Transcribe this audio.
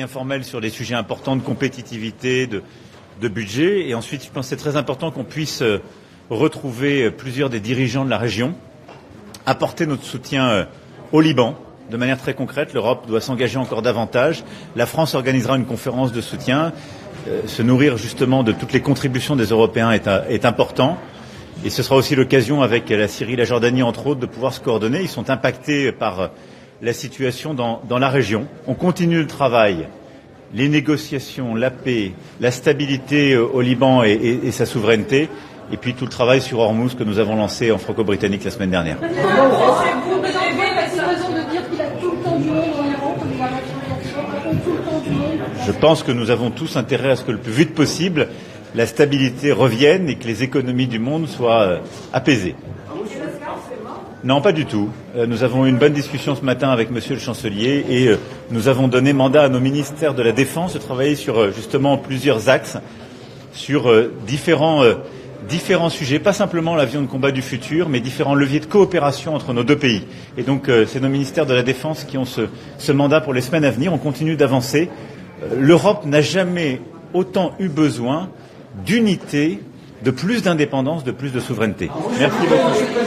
Informel sur des sujets importants de compétitivité, de budget. Et ensuite, je pense que c'est très important qu'on puisse retrouver plusieurs des dirigeants de la région, apporter notre soutien au Liban de manière très concrète. L'Europe doit s'engager encore davantage. La France organisera une conférence de soutien. Se nourrir justement de toutes les contributions des Européens est important. Et ce sera aussi l'occasion avec la Syrie, la Jordanie entre autres de pouvoir se coordonner. Ils sont impactés par la situation dans la région. On continue le travail, les négociations, la paix, la stabilité au Liban et sa souveraineté, et puis tout le travail sur Hormuz que nous avons lancé en franco-britannique la semaine dernière. Je pense que nous avons tous intérêt à ce que le plus vite possible, la stabilité revienne et que les économies du monde soient apaisées. Non, pas du tout. Nous avons eu une bonne discussion ce matin avec Monsieur le Chancelier et nous avons donné mandat à nos ministères de la Défense de travailler sur justement plusieurs axes, sur différents sujets, pas simplement l'avion de combat du futur, mais différents leviers de coopération entre nos deux pays. Et donc c'est nos ministères de la Défense qui ont ce mandat pour les semaines à venir. On continue d'avancer. L'Europe n'a jamais autant eu besoin d'unité, de plus d'indépendance, de plus de souveraineté. Merci beaucoup.